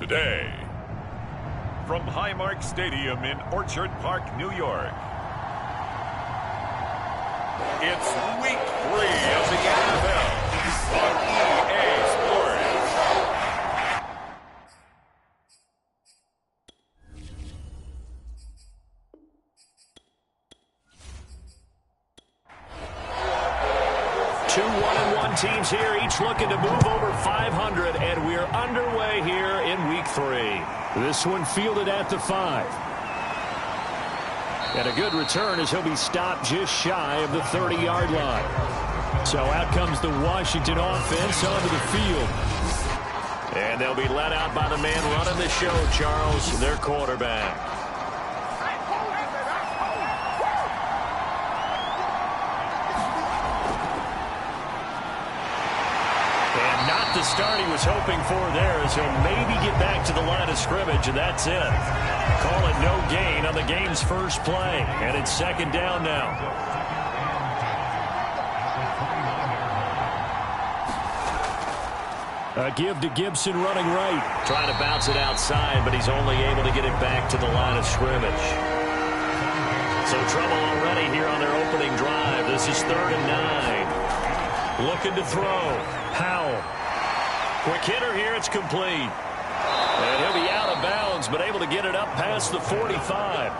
the day. From Highmark Stadium in Orchard Park, New York, it's Week 3 of the NFL on EA Sports. Two 1-1 teams here, each looking to move over 500, and we're underway here in Week 3. This one fielded at the 5. And a good return as he'll be stopped just shy of the 30-yard line. So out comes the Washington offense onto the field. And they'll be let out by the man running the show, Charles, their quarterback. And not the start he was hoping for there, as he'll maybe get back to the line of scrimmage, and that's it. Call it no gain on the game's first play, and it's second down now. A give to Gibson running right. Trying to bounce it outside, but he's only able to get it back to the line of scrimmage. So trouble already here on their opening drive. This is 3rd and 9. Looking to throw. Howell. Quick hitter here. It's complete. And he'll be out of bounds, but able to get it up past the 45.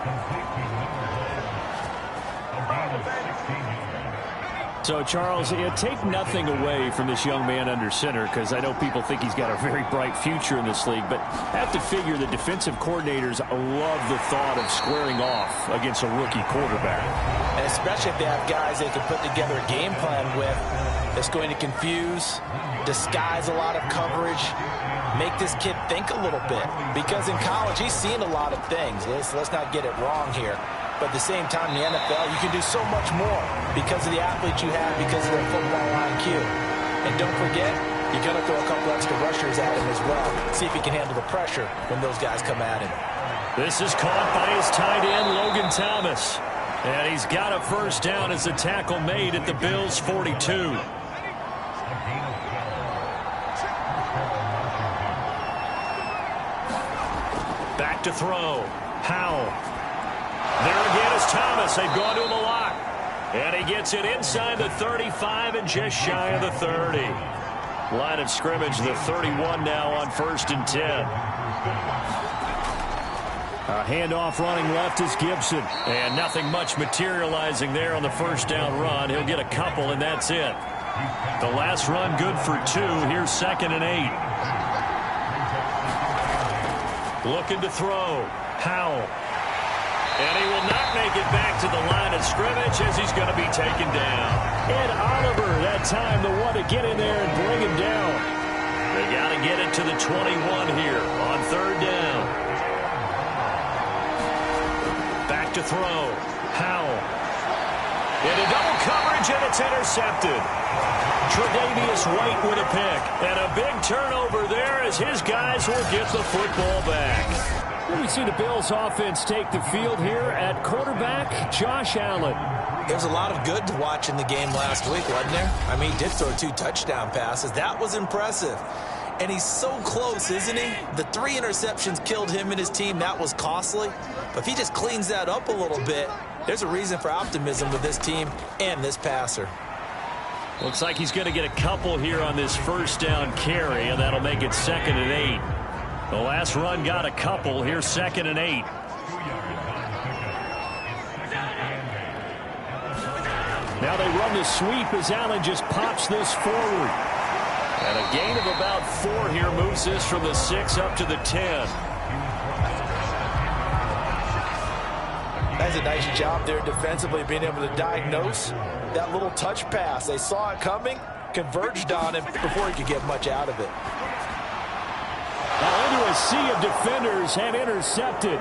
So, Charles, take nothing away from this young man under center, because I know people think he's got a very bright future in this league, but I have to figure the defensive coordinators love the thought of squaring off against a rookie quarterback. And especially if they have guys they can put together a game plan with that's going to confuse, disguise a lot of coverage, make this kid think a little bit. Because in college, he's seen a lot of things. Let's not get it wrong here. But at the same time, in the NFL, you can do so much more because of the athletes you have, because of their football IQ. And don't forget, you're going to throw a couple extra rushers at him as well. See if he can handle the pressure when those guys come at him. This is caught by his tight end, Logan Thomas. And he's got a first down as the tackle made at the Bills' 42. Back to throw. Howell. There again is Thomas. They've gone to him a lot. And he gets it inside the 35 and just shy of the 30. Line of scrimmage, the 31 now on 1st and 10. A handoff running left is Gibson. And nothing much materializing there on the first down run. He'll get a couple, and that's it. The last run good for 2. Here's 2nd and 8. Looking to throw. Howell. And he will not make it back to the line of scrimmage as he's going to be taken down. And Oliver, that time, the one to get in there and bring him down. They got to get it to the 21 here on 3rd down. Back to throw. Howell. Into double coverage, and it's intercepted. Tre'Davious White with a pick. And a big turnover there as his guys will get the football back. We see the Bills offense take the field here at quarterback, Josh Allen. There was a lot of good to watch in the game last week, wasn't there? I mean, he did throw 2 touchdown passes. That was impressive. And he's so close, isn't he? The 3 interceptions killed him and his team. That was costly. But if he just cleans that up a little bit, there's a reason for optimism with this team and this passer. Looks like he's going to get a couple here on this first down carry, and that'll make it 2nd and 8. The last run got a couple. Here's 2nd and 8. Now they run the sweep as Allen just pops this forward. And a gain of about 4 here moves this from the 6 up to the 10. That's a nice job there defensively, being able to diagnose that little touch pass. They saw it coming, converged on him before he could get much out of it. Now into a sea of defenders and intercepted.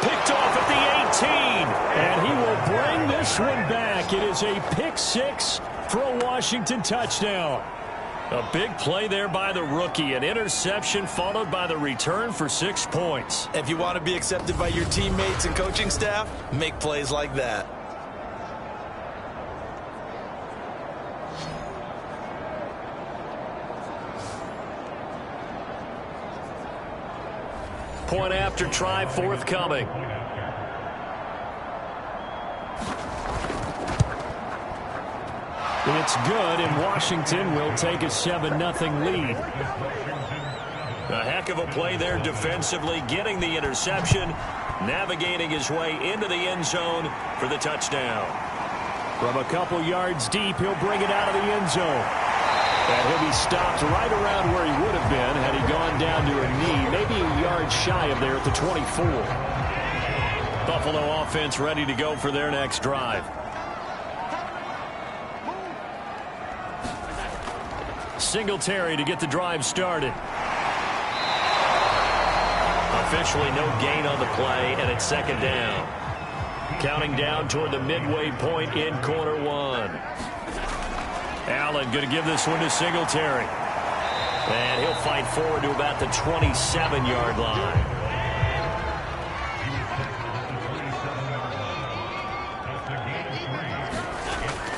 Picked off at the 18. And he will bring this one back. It is a pick 6 for a Washington touchdown. A big play there by the rookie. An interception followed by the return for 6 points. If you want to be accepted by your teammates and coaching staff, make plays like that. Point after try forthcoming. It's good, and Washington will take a 7-0 lead. A heck of a play there defensively, getting the interception, navigating his way into the end zone for the touchdown. From a couple yards deep, he'll bring it out of the end zone. And he'll be stopped right around where he would have been had he gone down to a knee, maybe a yard shy of there at the 24. Buffalo offense ready to go for their next drive. Singletary to get the drive started. Officially no gain on the play, and it's second down. Counting down toward the midway point in quarter one. Allen going to give this one to Singletary. And he'll fight forward to about the 27-yard line.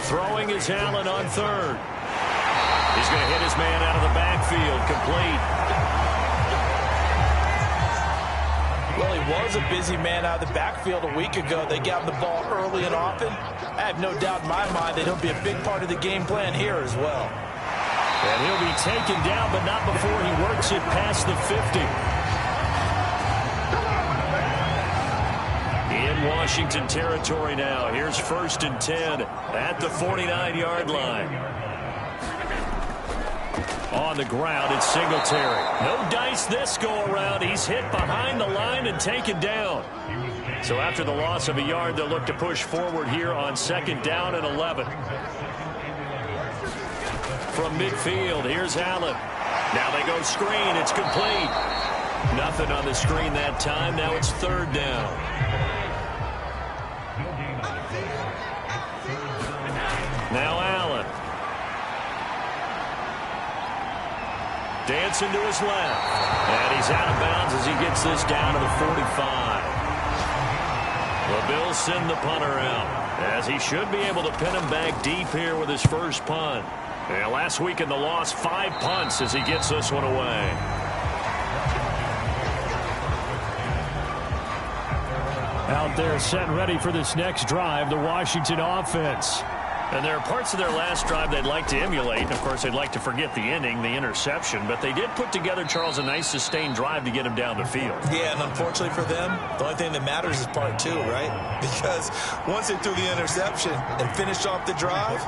Throwing is Allen on third. He's going to hit his man out of the backfield, complete. Well, he was a busy man out of the backfield a week ago. They got him the ball early and often. I have no doubt in my mind that he'll be a big part of the game plan here as well. And he'll be taken down, but not before he works it past the 50. In Washington territory now. Here's 1st and 10 at the 49-yard line. On the ground, it's Singletary. No dice this go-around. He's hit behind the line and taken down. So after the loss of a yard, they'll look to push forward here on 2nd down and 11. From midfield, here's Allen. Now they go screen. It's complete. Nothing on the screen that time. Now it's 3rd down. Now Allen. Dancing to his left. And he's out of bounds as he gets this down to the 45. The Bills send the punter out, as he should be able to pin him back deep here with his first punt. And last week in the loss, 5 punts as he gets this one away. Out there set ready for this next drive, the Washington offense. And there are parts of their last drive they'd like to emulate. And, of course, they'd like to forget the ending, the interception. But they did put together, Charles, a nice sustained drive to get him down the field. Yeah, and unfortunately for them, the only thing that matters is part 2, right? Because once they threw the interception and finished off the drive,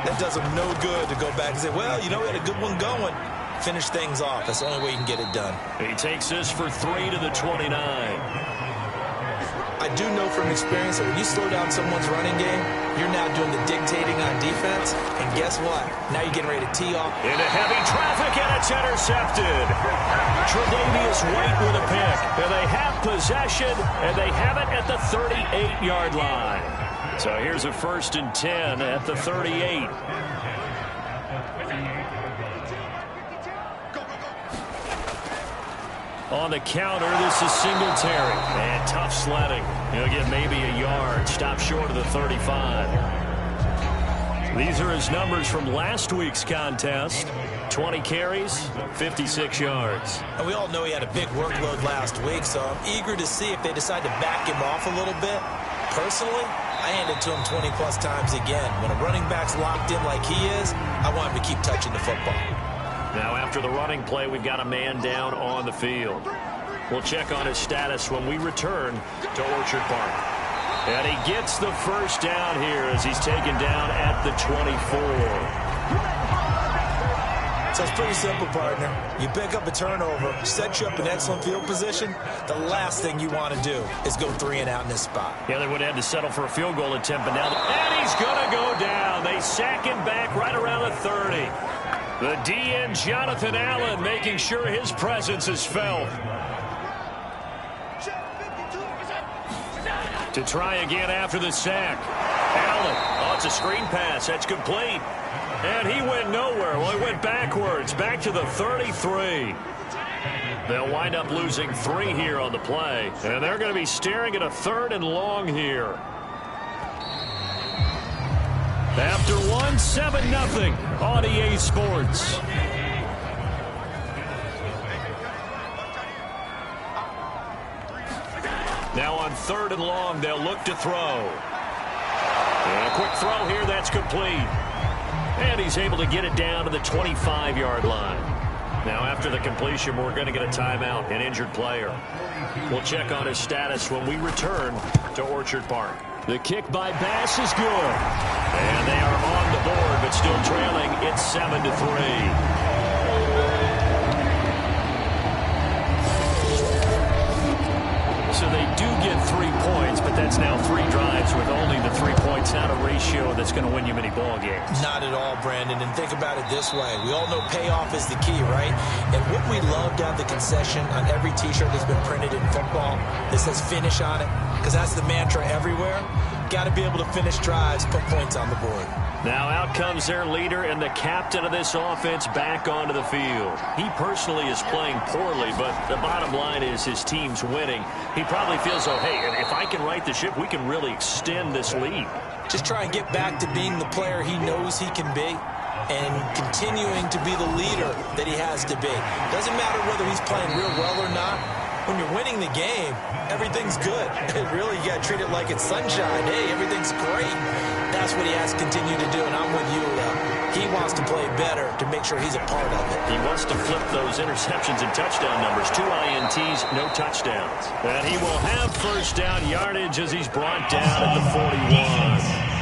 that does them no good to go back and say, well, you know, we had a good one going. Finish things off. That's the only way you can get it done. He takes this for 3 to the 29. I do know from experience that when you slow down someone's running game, you're now doing the dictating on defense. And guess what? Now you're getting ready to tee off. Into heavy traffic, and it's intercepted. Tre'Davious White with a pick. And they have possession, and they have it at the 38-yard line. So here's a 1st and 10 at the 38. On the counter, this is Singletary. And tough sledding. He'll get maybe a yard. Stop short of the 35. These are his numbers from last week's contest. 20 carries, 56 yards. And we all know he had a big workload last week, so I'm eager to see if they decide to back him off a little bit. Personally, I hand it to him 20-plus times again. When a running back's locked in like he is, I want him to keep touching the football. Now, after the running play, we've got a man down on the field. We'll check on his status when we return to Orchard Park. And he gets the first down here as he's taken down at the 24. So it's pretty simple, partner. You pick up a turnover, set you up in excellent field position. The last thing you want to do is go 3 and out in this spot. Yeah, they would have had to settle for a field goal attempt, but now... And he's going to go down. They sack him back right around the 30. The DN, Jonathan Allen, making sure his presence is felt. To try again after the sack. Allen, oh, it's a screen pass. That's complete. And he went nowhere. Well, he went backwards, back to the 33. They'll wind up losing 3 here on the play. And they're going to be staring at a 3rd and long here. After 7-0 on EA Sports. Now on 3rd and long, they'll look to throw. And a quick throw here, that's complete. And he's able to get it down to the 25-yard line. Now after the completion, we're going to get a timeout, an injured player. We'll check on his status when we return to Orchard Park. The kick by Bass is good. And they are on the board, but still trailing. It's 7-3. So they do get 3 points, but that's now 3 drives with only the 3 points, not a ratio that's going to win you many ball games. Not at all, Brandon. And think about it this way. We all know payoff is the key, right? And what we love to have the concession on every T-shirt that's been printed in football that says finish on it, because that's the mantra everywhere. Got to be able to finish drives, put points on the board. Now out comes their leader and the captain of this offense back onto the field. He personally is playing poorly, but the bottom line is his team's winning. He probably feels, oh, hey, if I can right the ship, we can really extend this lead. Just try and get back to being the player he knows he can be and continuing to be the leader that he has to be. Doesn't matter whether he's playing real well or not. When you're winning the game, everything's good. Really, you got to treat it like it's sunshine. Hey, everything's great. That's what he has to continue to do, and I'm with you. He wants to play better to make sure he's a part of it. He wants to flip those interceptions and touchdown numbers. 2 INTs, no touchdowns. And he will have first down yardage as he's brought down at the 41.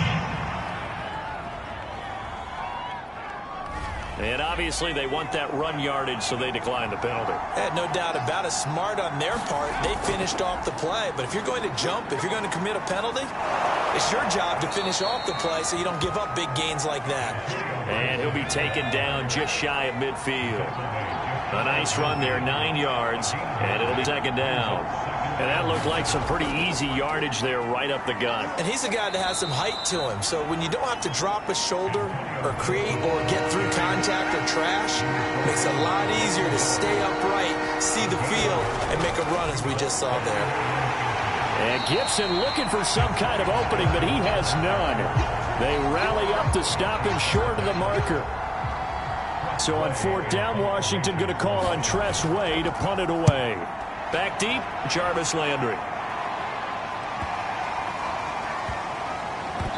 And obviously they want that run yardage, so they decline the penalty. No doubt about it. Smart on their part. They finished off the play. But if you're going to jump, if you're going to commit a penalty, it's your job to finish off the play so you don't give up big gains like that. And he'll be taken down just shy of midfield. A nice run there, 9 yards, and it'll be 2nd down. And that looked like some pretty easy yardage there right up the gut. And he's a guy that has some height to him. So when you don't have to drop a shoulder or create or get through contact or trash, it makes it a lot easier to stay upright, see the field, and make a run as we just saw there. And Gibson looking for some kind of opening, but he has none. They rally up to stop him short of the marker. So on 4th down, Washington going to call on Tress Way to punt it away. Back deep, Jarvis Landry.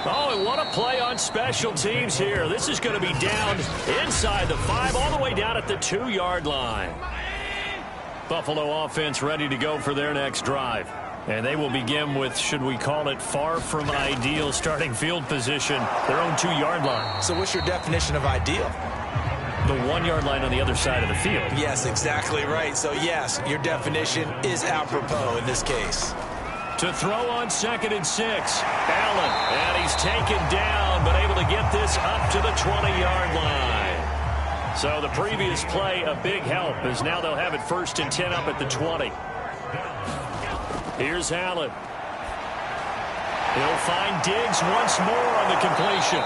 Oh, and what a play on special teams here. This is going to be down inside the 5, all the way down at the 2-yard line. Buffalo offense ready to go for their next drive. And they will begin with, should we call it, far from ideal starting field position, their own 2-yard line. So what's your definition of ideal? The 1-yard line on the other side of the field. Yes, exactly right. So, yes, your definition is apropos in this case. To throw on 2nd and 6. Allen, and he's taken down, but able to get this up to the 20-yard line. So the previous play, a big help, as now they'll have it 1st and 10 up at the 20. Here's Allen. He'll find Diggs once more on the completion.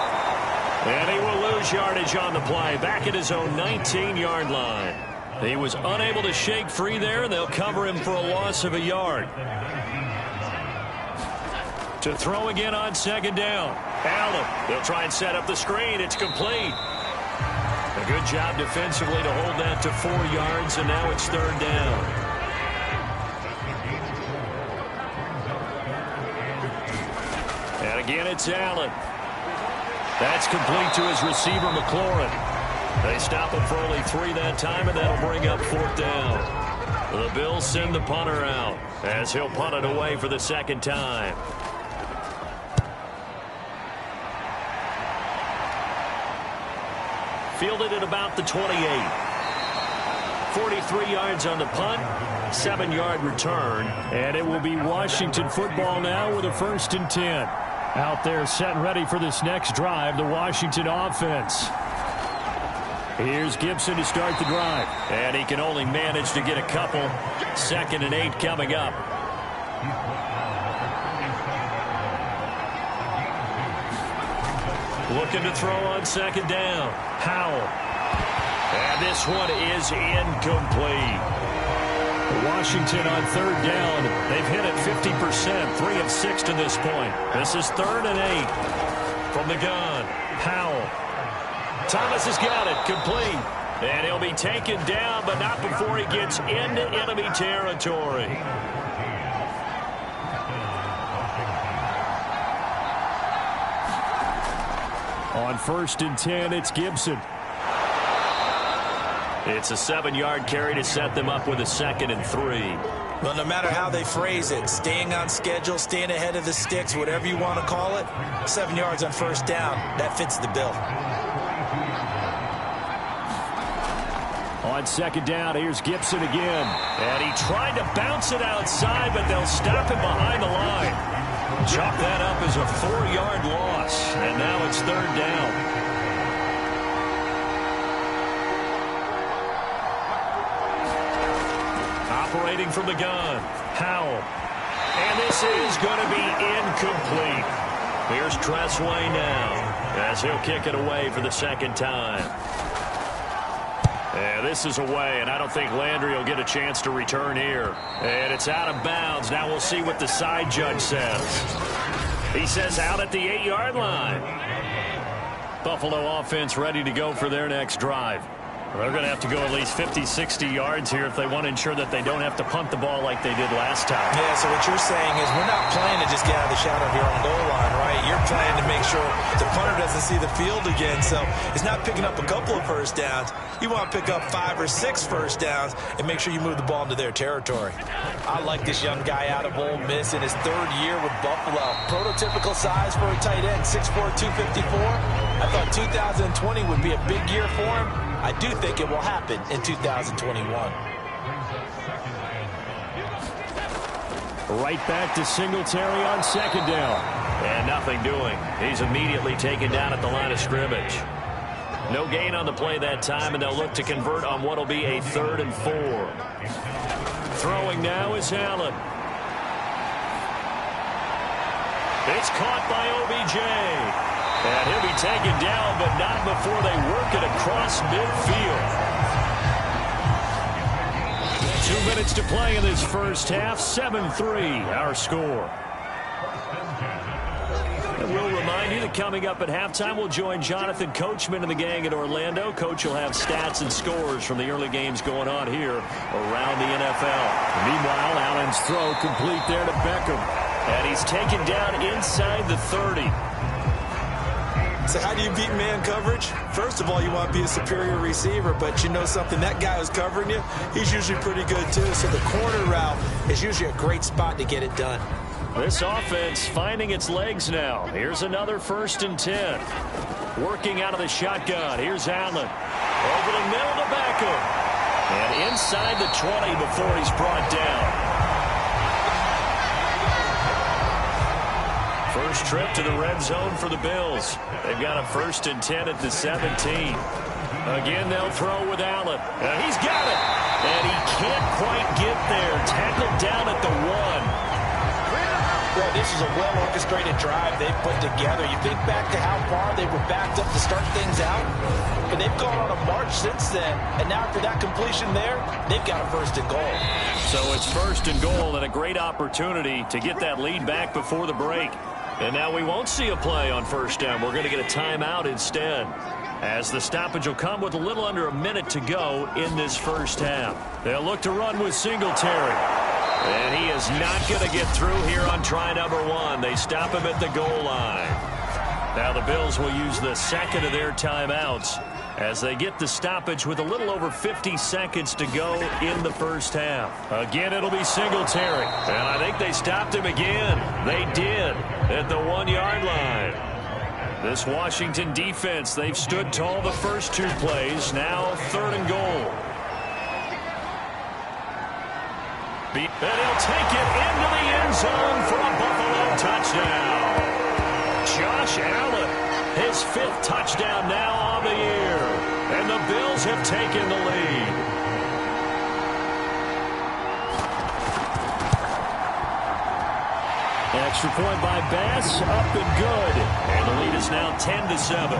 And he will lose yardage on the play, back at his own 19-yard line. He was unable to shake free there, and they'll cover him for a loss of a yard. To throw again on 2nd down. Allen, they'll try and set up the screen. It's complete. A good job defensively to hold that to 4 yards, and now it's 3rd down. And again, it's Allen. That's complete to his receiver, McLaurin. They stop him for only 3 that time, and that'll bring up 4th down. The Bills send the punter out as he'll punt it away for the 2nd time. Fielded at about the 28. 43 yards on the punt, 7-yard return, and it will be Washington football now with a 1st and 10. Out there set and ready for this next drive, the Washington offense. Here's Gibson to start the drive. And he can only manage to get a couple. 2nd and 8 coming up. Looking to throw on 2nd down. Howell. And this one is incomplete. Washington on 3rd down. They've hit it 50%, 3 of 6 to this point. This is 3rd and 8 from the gun. Howell. Thomas has got it, complete. And he'll be taken down, but not before he gets into enemy territory. On 1st and 10, it's Gibson. It's a 7-yard carry to set them up with a 2nd and 3. Well, no matter how they phrase it, staying on schedule, staying ahead of the sticks, whatever you want to call it, 7 yards on 1st down, that fits the bill. On 2nd down, here's Gibson again. And he tried to bounce it outside, but they'll stop him behind the line. Chalk that up as a 4-yard loss, and now it's 3rd down. Operating from the gun, Howell. And this is going to be incomplete. Here's Tressway now, as he'll kick it away for the 2nd time. Yeah, this is away, and I don't think Landry will get a chance to return here. And it's out of bounds. Now we'll see what the side judge says. He says out at the 8-yard line. Buffalo offense ready to go for their next drive. They're going to have to go at least 50, 60 yards here if they want to ensure that they don't have to punt the ball like they did last time. Yeah, so what you're saying is we're not playing to just get out of the shadow of your own goal line, right? You're playing to make sure the punter doesn't see the field again. So it's not picking up a couple of first downs. You want to pick up 5 or 6 first downs and make sure you move the ball into their territory. I like this young guy out of Ole Miss in his 3rd year with Buffalo. Prototypical size for a tight end, 6'4", 254. I thought 2020 would be a big year for him. I do think it will happen in 2021. Right back to Singletary on 2nd down. And nothing doing. He's immediately taken down at the line of scrimmage. No gain on the play that time, and they'll look to convert on what will be a 3rd and 4. Throwing now is Allen. It's caught by OBJ. And he'll be taken down, but not before they work it across midfield. 2 minutes to play in this first half. 7-3, our score. And we'll remind you that coming up at halftime, we'll join Jonathan Coachman and the gang in Orlando. Coach will have stats and scores from the early games going on here around the NFL. Meanwhile, Allen's throw complete there to Beckham. And he's taken down inside the 30. So how do you beat man coverage? First of all, you want to be a superior receiver, but you know something, that guy who's covering you, he's usually pretty good too. So the corner route is usually a great spot to get it done. This offense finding its legs now. Here's another 1st and 10. Working out of the shotgun. Here's Allen. Over the middle to Beckham. And inside the 20 before he's brought down. First trip to the red zone for the Bills. They've got a 1st and 10 at the 17. Again, they'll throw with Allen. He's got it. And he can't quite get there. Tackled down at the 1. Well, this is a well-orchestrated drive they've put together. You think back to how far they were backed up to start things out, but they've gone on a march since then. And now after that completion there, they've got a 1st and goal. So it's 1st and goal and a great opportunity to get that lead back before the break. And now we won't see a play on 1st down. We're going to get a timeout instead, as the stoppage will come with a little under a minute to go in this first half. They'll look to run with Singletary. And he is not going to get through here on try number 1. They stop him at the goal line. Now the Bills will use the 2nd of their timeouts as they get the stoppage with a little over 50 seconds to go in the first half. Again, it'll be Singletary. And I think they stopped him again. They did at the 1-yard line. This Washington defense, they've stood tall the first 2 plays. Now 3rd and goal. And he'll take it into the end zone for a Buffalo touchdown. Josh Allen, his 5th touchdown now on the year. And the Bills have taken the lead. Extra point by Bass, up and good. And the lead is now 10-7.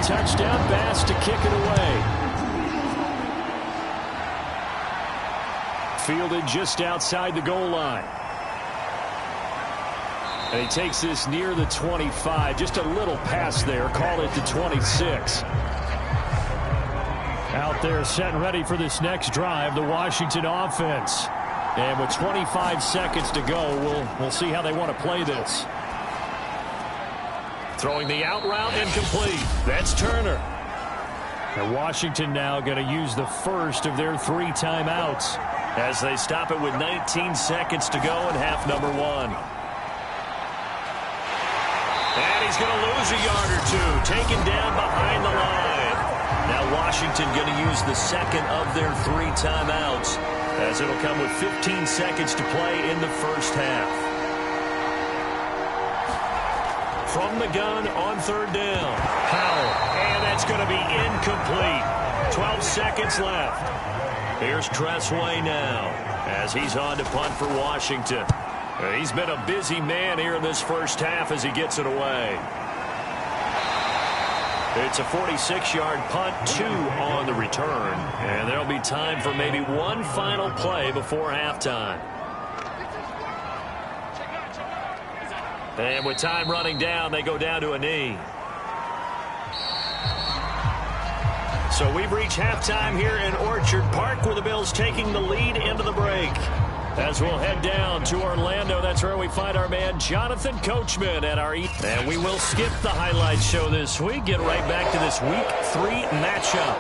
Touchdown, Bass to kick it away. Fielded just outside the goal line. And he takes this near the 25. Just a little pass there. Call it the 26. They're set and ready for this next drive, the Washington offense. And with 25 seconds to go, we'll see how they want to play this. Throwing the out route incomplete. That's Turner. And Washington now going to use the first of their 3 timeouts as they stop it with 19 seconds to go in half number 1. And he's going to lose a yard or 2, taken down behind the line. Now Washington going to use the second of their 3 timeouts as it'll come with 15 seconds to play in the first half. From the gun on 3rd down. Howell. And that's going to be incomplete. 12 seconds left. Here's Tressway now as he's on to punt for Washington. He's been a busy man here in this first half as he gets it away. It's a 46-yard punt, 2 on the return. And there'll be time for maybe one final play before halftime. And with time running down, they go down to a knee. So we've reached halftime here in Orchard Park, where the Bills taking the lead into the break. As we'll head down to Orlando, that's where we find our man Jonathan Coachman at our And we will skip the highlight show this week. Get right back to this Week 3 matchup.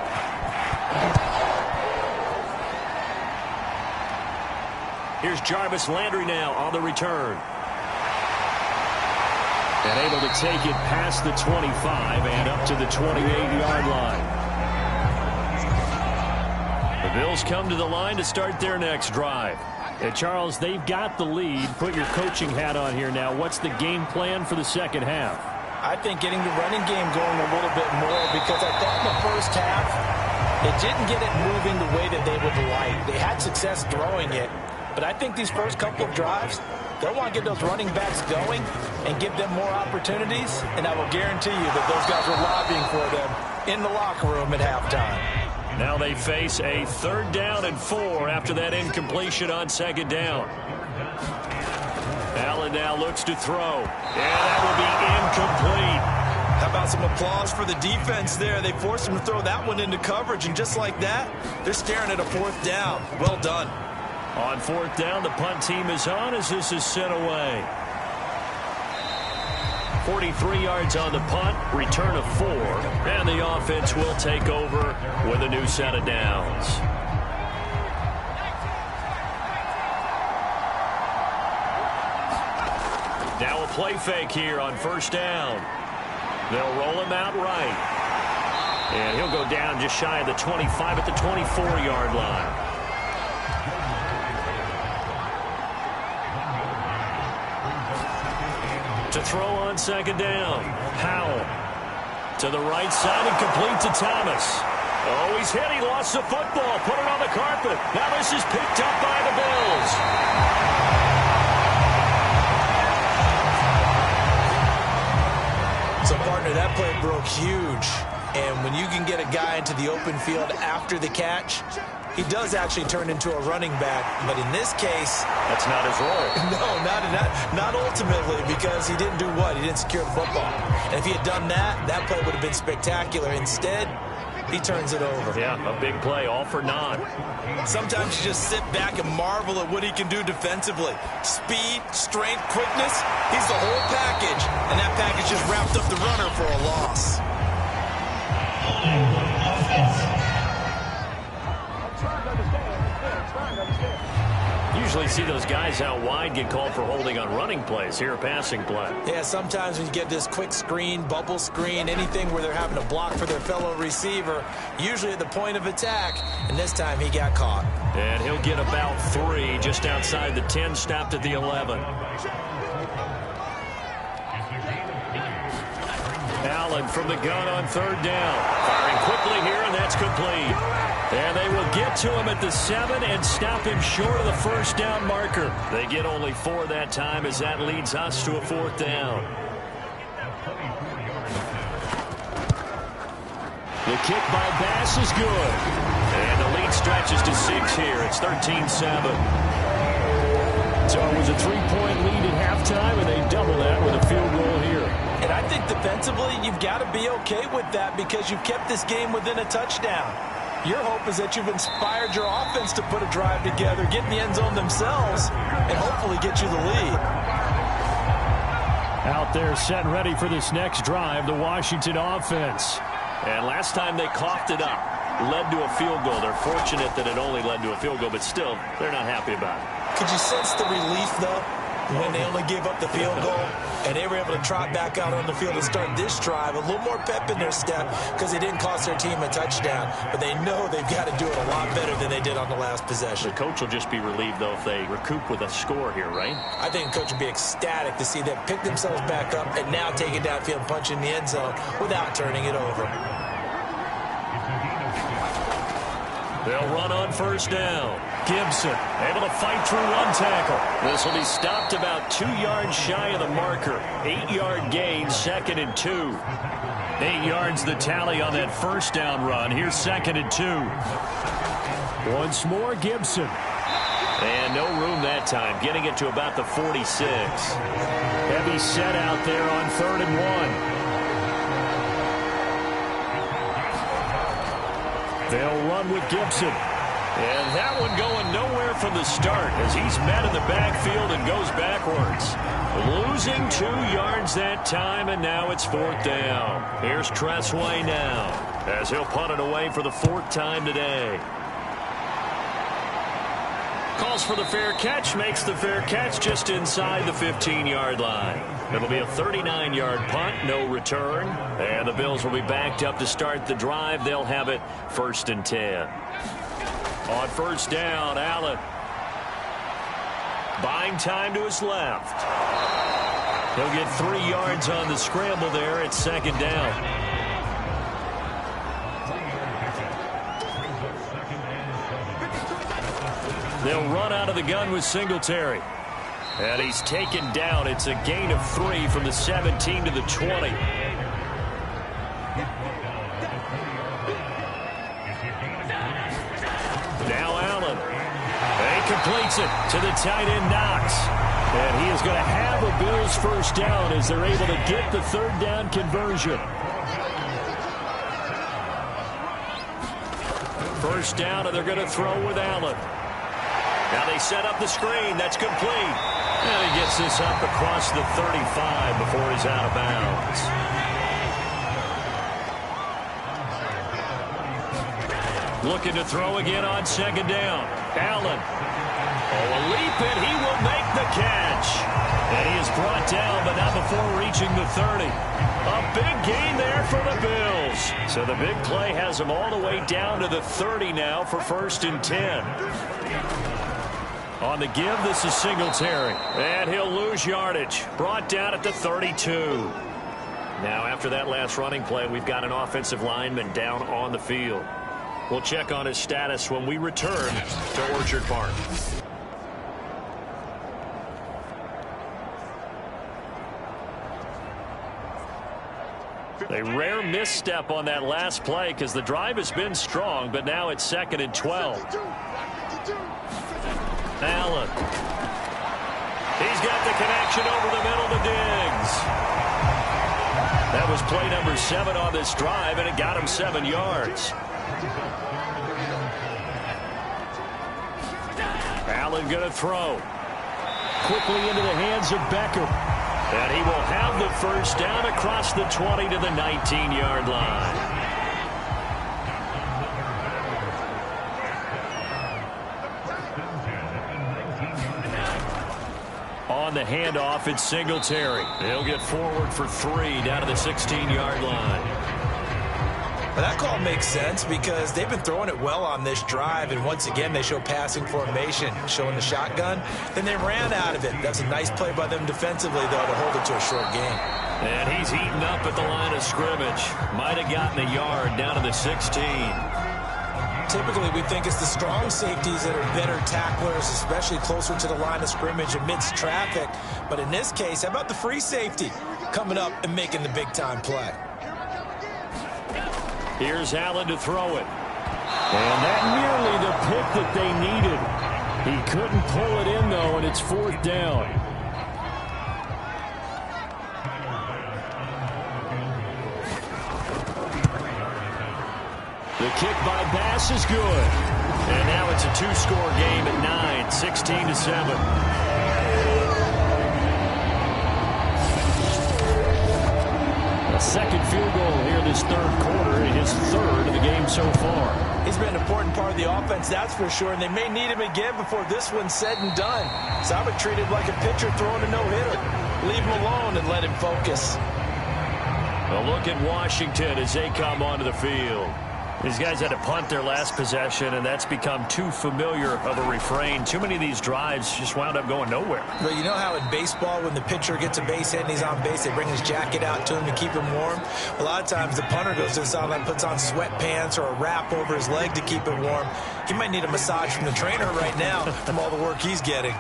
Here's Jarvis Landry now on the return. And able to take it past the 25 and up to the 28-yard line. The Bills come to the line to start their next drive. And Charles, they've got the lead. Put your coaching hat on here now. What's the game plan for the second half? I think getting the running game going a little bit more, because I thought in the first half they didn't get it moving the way that they would like. They had success throwing it, but I think these first couple of drives, they'll want to get those running backs going and give them more opportunities, and I will guarantee you that those guys were lobbying for them in the locker room at halftime. Now they face a 3rd down and 4 after that incompletion on 2nd down. Allen now looks to throw. And that will be incomplete. How about some applause for the defense there? They forced him to throw that one into coverage, and just like that, they're staring at a 4th down. Well done. On 4th down, the punt team is on as this is sent away. 43 yards on the punt, return of 4, and the offense will take over with a new set of downs. Now a play fake here on 1st down. They'll roll him out right. And he'll go down just shy of the 25 at the 24-yard line. To throw on 2nd down. Howell to the right side and complete to Thomas. Oh, he's hit. He lost the football. Put it on the carpet. Now this is picked up by the Bills. So, partner, that play broke huge. And when you can get a guy into the open field after the catch, he does actually turn into a running back. But in this case, that's not his role. No, not ultimately, because he didn't do what? He didn't secure the football. And if he had done that, that play would have been spectacular. Instead, he turns it over. Yeah, a big play, all for naught. Sometimes you just sit back and marvel at what he can do defensively. Speed, strength, quickness, he's the whole package. And that package just wrapped up the runner for a loss. Usually see those guys out wide get called for holding on running plays. Here, a passing play. Yeah, sometimes when you get this quick screen, bubble screen, anything where they're having to block for their fellow receiver, usually at the point of attack, and this time he got caught. And he'll get about 3 just outside the 10, stopped at the 11. Allen from the gun on 3rd down. Firing quickly here, and that's complete. And they will get to him at the 7 and stop him short of the 1st down marker. They get only 4 that time as that leads us to a 4th down. The kick by Bass is good. And the lead stretches to 6 here. It's 13-7. So it was a 3-point lead at halftime, and they double that with a field goal here. And I think defensively, you've got to be okay with that because you've kept this game within a touchdown. Your hope is that you've inspired your offense to put a drive together, get in the end zone themselves, and hopefully get you the lead. Out there set and ready for this next drive, the Washington offense. And last time they coughed it up, led to a field goal. They're fortunate that it only led to a field goal, but still, they're not happy about it. Could you sense the relief, though, when they only gave up the field goal and they were able to trot back out on the field and start this drive? A little more pep in their step because they didn't cost their team a touchdown, but they know they've got to do it a lot better than they did on the last possession. The coach will just be relieved, though, if they recoup with a score here, right? I think the coach would be ecstatic to see them pick themselves back up and now take it downfield and punch in the end zone without turning it over. They'll run on first down. Gibson able to fight through one tackle. This will be stopped about 2 yards shy of the marker. 8-yard gain, 2nd and 2. 8 yards the tally on that first down run. Here's 2nd and 2. Once more, Gibson. And no room that time, getting it to about the 46. Heavy set out there on 3rd and 1. They'll run with Gibson. And that one going nowhere from the start as he's met in the backfield and goes backwards. Losing 2 yards that time, and now it's 4th down. Here's Tressway now as he'll punt it away for the 4th time today. Calls for the fair catch, makes the fair catch just inside the 15-yard line. It'll be a 39-yard punt, no return. And the Bills will be backed up to start the drive. They'll have it 1st and 10. On first down, Allen. Buying time to his left. He'll get 3 yards on the scramble there at 2nd down. They'll run out of the gun with Singletary. And he's taken down. It's a gain of 3 from the 17 to the 20. Now Allen. He completes it to the tight end Knox. And he is going to have a Bills first down as they're able to get the 3rd down conversion. First down, and they're going to throw with Allen. Now they set up the screen. That's complete. And he gets this up across the 35 before he's out of bounds. Looking to throw again on 2nd down. Allen. Oh, a leap, and he will make the catch. And he is brought down, but not before reaching the 30. A big gain there for the Bills. So the big play has them all the way down to the 30 now for 1st and 10. On the give, this is Singletary. And he'll lose yardage. Brought down at the 32. Now, after that last running play, we've got an offensive lineman down on the field. We'll check on his status when we return to Orchard Park. A rare misstep on that last play because the drive has been strong, but now it's 2nd and 12. Allen. He's got the connection over the middle to Diggs. That was play number 7 on this drive, and it got him 7 yards. Allen going to throw. Quickly into the hands of Beckham. And he will have the first down across the 20 to the 19-yard line. On the handoff, it's Singletary. He'll get forward for 3 down to the 16-yard line. Well, that call makes sense because they've been throwing it well on this drive, and once again they show passing formation, showing the shotgun. Then they ran out of it. That's a nice play by them defensively, though, to hold it to a short gain. And he's eaten up at the line of scrimmage. Might have gotten a yard down to the 16. Typically, we think it's the strong safeties that are better tacklers, especially closer to the line of scrimmage amidst traffic. But in this case, how about the free safety coming up and making the big-time play? Here's Allen to throw it. And that nearly the pick that they needed. He couldn't pull it in, though, and it's 4th down. The kick by Bass is good. And now it's a two-score game at 9, 16-7. A second field goal here this third quarter, his third of the game so far. He's been an important part of the offense, that's for sure, and they may need him again before this one's said and done. So I would treat him like a pitcher throwing a no-hitter. Leave him alone and let him focus. A look at Washington as they come onto the field. These guys had to punt their last possession, and that's become too familiar of a refrain. Too many of these drives just wound up going nowhere. Well, you know how in baseball, when the pitcher gets a base hit and he's on base, they bring his jacket out to him to keep him warm? A lot of times the punter goes to the sideline, puts on sweatpants or a wrap over his leg to keep it warm. He might need a massage from the trainer right now from all the work he's getting.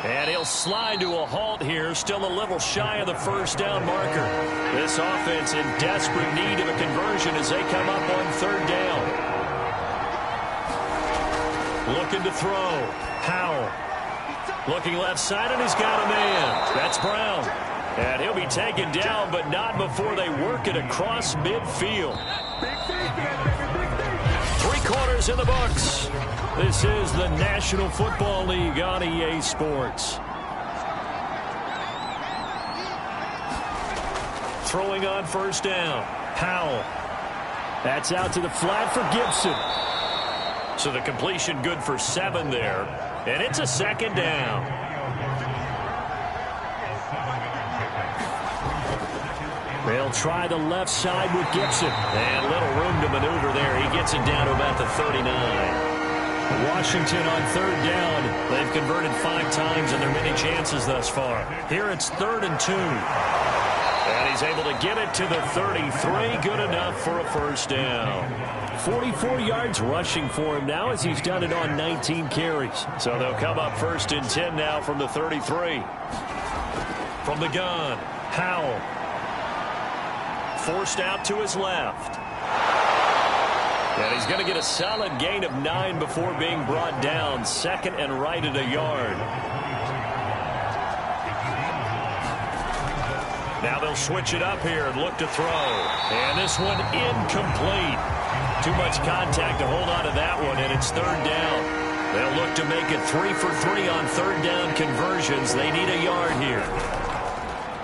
And he'll slide to a halt here, still a little shy of the first down marker. This offense in desperate need of a conversion as they come up on third down. Looking to throw. Howell. Looking left side, and he's got a man. That's Brown. And he'll be taken down, but not before they work it across midfield. 3 quarters in the books. This is the National Football League on EA Sports. Throwing on first down. Howell. That's out to the flat for Gibson. So the completion good for 7 there. And it's a second down. They'll try the left side with Gibson. And little room to maneuver there. He gets it down to about the 39. Washington on third down. They've converted 5 times in their many chances thus far. Here it's 3rd and 2. And he's able to get it to the 33. Good enough for a first down. 44 yards rushing for him now as he's done it on 19 carries. So they'll come up 1st and 10 now from the 33. From the gun, Howell. Forced out to his left. And he's going to get a solid gain of 9 before being brought down. 2nd and right at a yard. Now they'll switch it up here and look to throw. And this one incomplete. Too much contact to hold on to that one, and it's 3rd down. They'll look to make it 3 for 3 on 3rd down conversions. They need a yard here.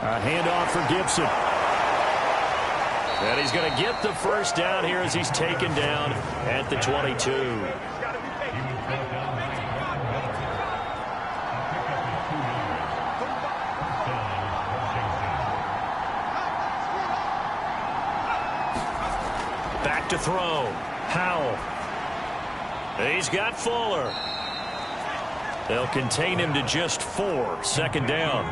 A handoff for Gibson. And he's going to get the first down here as he's taken down at the 22. Back to throw. Howell. He's got Fuller. They'll contain him to just 4. 2nd down.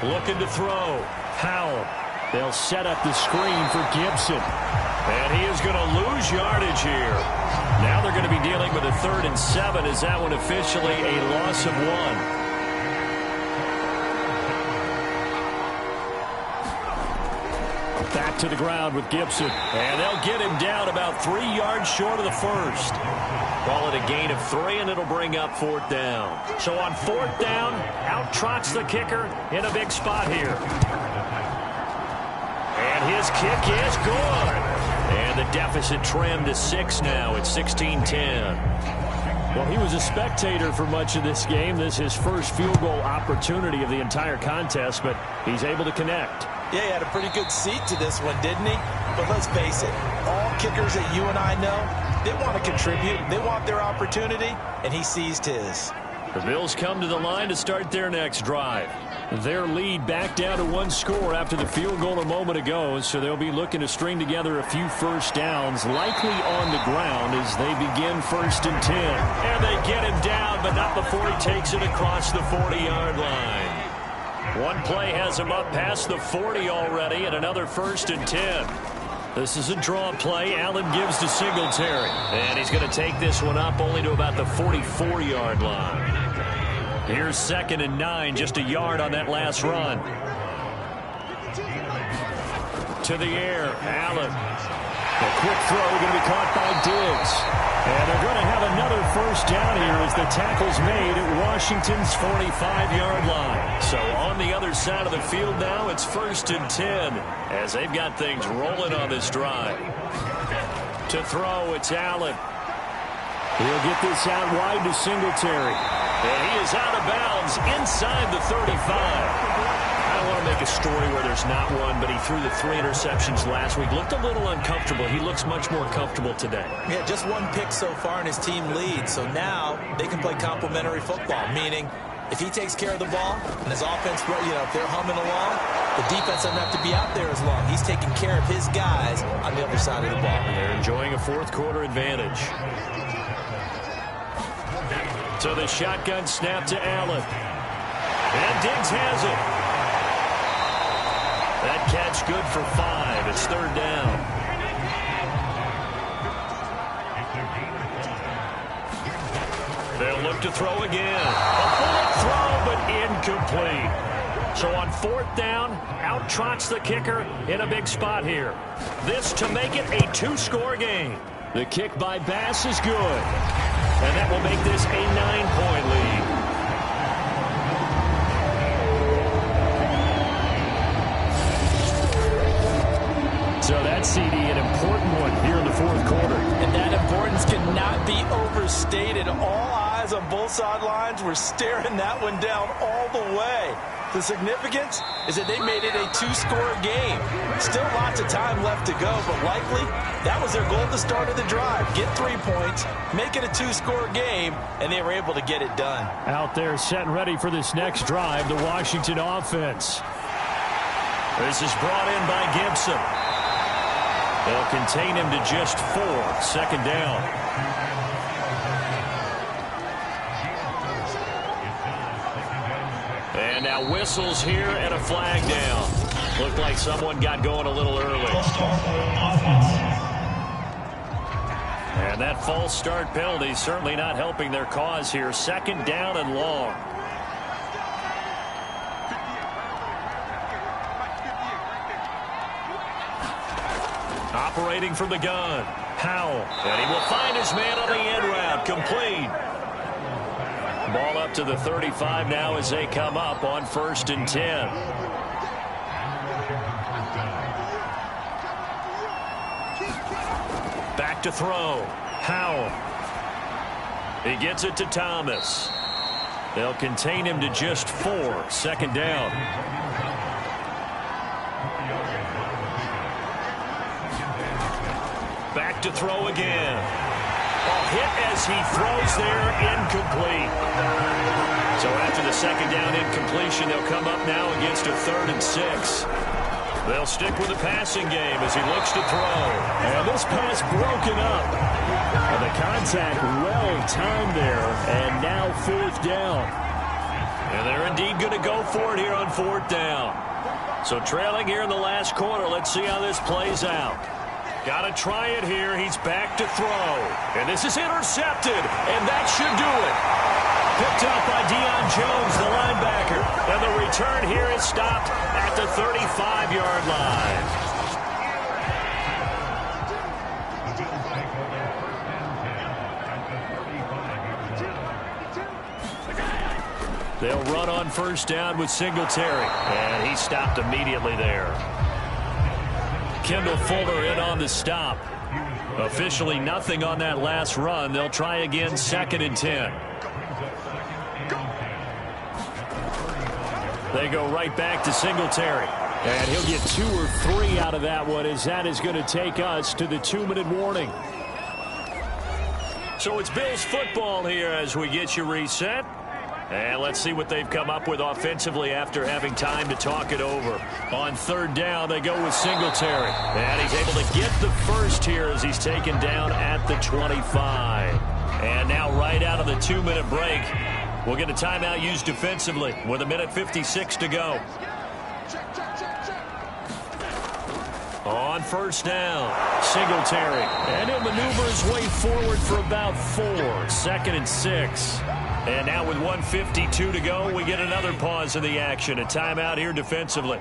Looking to throw. Howell. They'll set up the screen for Gibson. And he is going to lose yardage here. Now they're going to be dealing with a 3rd and 7. Is that one officially a loss of 1? Back to the ground with Gibson. And they'll get him down about 3 yards short of the first. Call it a gain of 3, and it'll bring up 4th down. So on 4th down, out trots the kicker in a big spot here. And his kick is good. And the deficit trimmed to 6 now. It's 16-10. Well, he was a spectator for much of this game. This is his first field goal opportunity of the entire contest, but he's able to connect. Yeah, he had a pretty good seat to this one, didn't he? But let's face it, all kickers that you and I know, they want to contribute. They want their opportunity, and he seized his. The Bills come to the line to start their next drive. Their lead back down to 1 score after the field goal a moment ago, so they'll be looking to string together a few first downs, likely on the ground as they begin 1st and 10. And they get him down, but not before he takes it across the 40-yard line. One play has him up past the 40 already, and another 1st and 10. This is a draw play. Allen gives to Singletary. And he's going to take this one up only to about the 44-yard line. Here's 2nd and 9, just a yard on that last run. to the air. Allen. A quick throw going to be caught by Diggs. And they're going to have another first down here as the tackle's made at Washington's 45-yard line. So on the other side of the field now, it's 1st and 10 as they've got things rolling on this drive. To throw, it's Allen. He'll get this out wide to Singletary. And he is out of bounds inside the 35. I don't want to make a story where there's not one, but he threw the 3 interceptions last week. Looked a little uncomfortable. He looks much more comfortable today. Yeah, just 1 pick so far and his team leads. So now they can play complementary football, meaning if he takes care of the ball and his offense, if they're humming along, the defense doesn't have to be out there as long. He's taking care of his guys on the other side of the ball. They're enjoying a fourth-quarter advantage. So the shotgun snap to Allen. And Diggs has it. That catch good for 5. It's 3rd down. They'll look to throw again. A bullet throw, but incomplete. So on 4th down, out trots the kicker in a big spot here. This to make it a 2-score game. The kick by Bass is good. And that will make this a 9-point lead. So that CD, an important one here in the 4th quarter. And that importance cannot be overstated. All eyes on both sidelines were staring that one down all the way. The significance is that they made it a 2-score game. Still lots of time left to go, but likely that was their goal at the start of the drive. Get 3 points, make it a 2-score game, and they were able to get it done. Out there set and ready for this next drive, the Washington offense. This is brought in by Gibson. They'll contain him to just 4. 2nd down. And now whistles here and a flag down. Looked like someone got going a little early. And that false start penalty certainly not helping their cause here. 2nd down and long. Operating from the gun. Howell. And he will find his man on the end route. Complete. Ball up to the 35 now as they come up on 1st and 10. Back to throw. Howell. He gets it to Thomas. They'll contain him to just 4. 2nd down. Back to throw again. A hit as he throws there, incomplete. So after the 2nd down incompletion, they'll come up now against a 3rd and 6. They'll stick with the passing game as he looks to throw. And this pass broken up. And the contact well timed there, and now 4th down. And they're indeed going to go for it here on 4th down. So trailing here in the last quarter, let's see how this plays out. Got to try it here. He's back to throw. And this is intercepted. And that should do it. Picked up by Deion Jones, the linebacker. And the return here is stopped at the 35-yard line. They'll run on 1st down with Singletary. And he stopped immediately there. Kendall Fuller in on the stop. Officially nothing on that last run. They'll try again, 2nd and 10. They go right back to Singletary. And he'll get 2 or 3 out of that one as that is going to take us to the 2-minute warning. So it's Bills football here as we get you reset. And let's see what they've come up with offensively after having time to talk it over. On 3rd down, they go with Singletary. And he's able to get the first here as he's taken down at the 25. And now right out of the 2-minute break, we'll get a timeout used defensively with 1:56 to go. On 1st down, Singletary. And he'll maneuver his way forward for about 4. 2nd and 6. And now with 1:52 to go, we get another pause in the action. A timeout here defensively.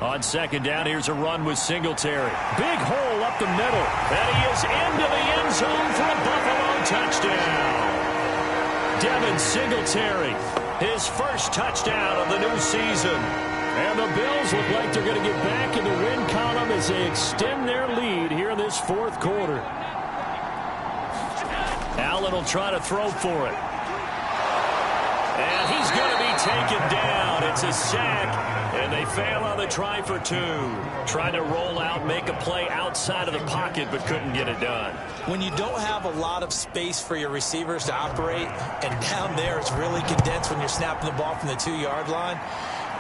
On second down, here's a run with Singletary. Big hole up the middle. And he is into the end zone for a Buffalo touchdown. Devin Singletary, his first touchdown of the new season. And the Bills look like they're going to get back in the win column as they extend their lead here in this fourth quarter. Allen will try to throw for it. And he's going to be taken down. It's a sack. And they fail on the try for two. Trying to roll out, make a play outside of the pocket, but couldn't get it done. When you don't have a lot of space for your receivers to operate, and down there it's really condensed when you're snapping the ball from the 2-yard line,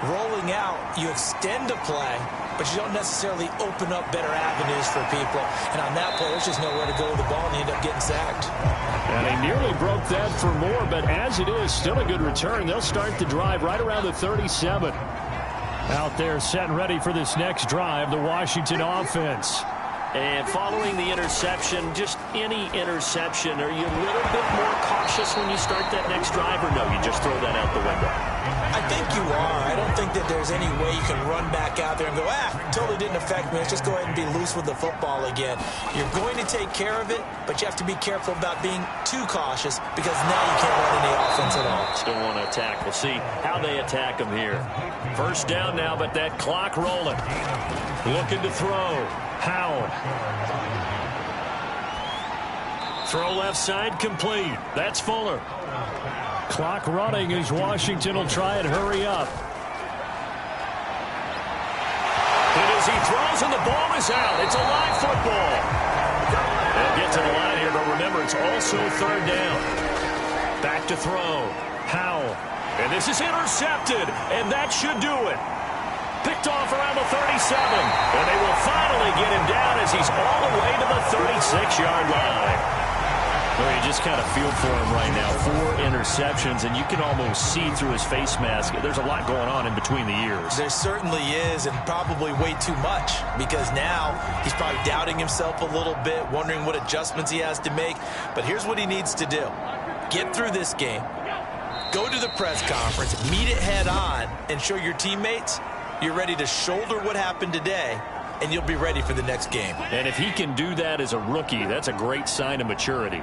rolling out, you extend a play, but you don't necessarily open up better avenues for people. And on that play, there's just nowhere to go with the ball, and you end up getting sacked. And he nearly broke that for more, but as it is, still a good return. They'll start the drive right around the 37. Out there set and ready for this next drive, the Washington offense. And following the interception, just any interception, are you a little bit more cautious when you start that next drive, or no, you just throw that out the window? I think you are. I don't think that there's any way you can run back out there and go, totally didn't affect me. Let's just go ahead and be loose with the football again. You're going to take care of it, but you have to be careful about being too cautious because now you can't run any offense at all. Still want to attack. We'll see how they attack them here. First down now, but that clock rolling. Looking to throw. Howell. Throw left side complete. That's Fuller. Clock running as Washington will try and hurry up. And as he throws and the ball is out, it's a live football. They'll get to the line here, but remember, it's also third down. Back to throw. Howell. And this is intercepted, and that should do it. Picked off around the 37, and they will finally get him down as he's all the way to the 36-yard line. Well, you just kind of feel for him right now. 4 interceptions, and you can almost see through his face mask. There's a lot going on in between the ears. There certainly is, and probably way too much, because now he's probably doubting himself a little bit, wondering what adjustments he has to make. But here's what he needs to do. Get through this game. Go to the press conference, meet it head on, and show your teammates you're ready to shoulder what happened today, and you'll be ready for the next game. And if he can do that as a rookie, that's a great sign of maturity.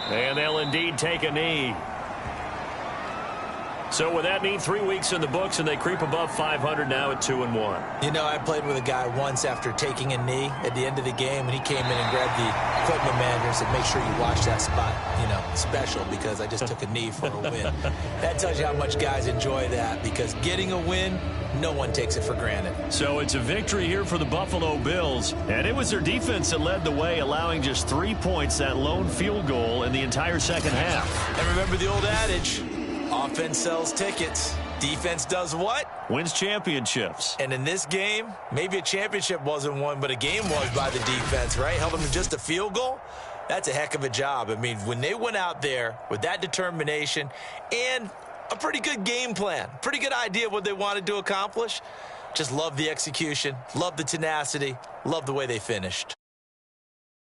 And they'll indeed take a knee. So with that knee, 3 weeks in the books, and they creep above 500 now at 2-1. You know, I played with a guy once after taking a knee at the end of the game, and he came in and grabbed the equipment manager and said, make sure you watch that spot, you know, special, because I just took a knee for a win. That tells you how much guys enjoy that, because getting a win, no one takes it for granted. So it's a victory here for the Buffalo Bills, and it was their defense that led the way, allowing just 3 points, that lone field goal in the entire second half. And remember the old adage, offense sells tickets. Defense does what? Wins championships. And in this game, maybe a championship wasn't won, but a game was by the defense, right? Held them to just a field goal. That's a heck of a job. I mean, when they went out there with that determination and a pretty good game plan, pretty good idea of what they wanted to accomplish, just love the execution, love the tenacity, love the way they finished.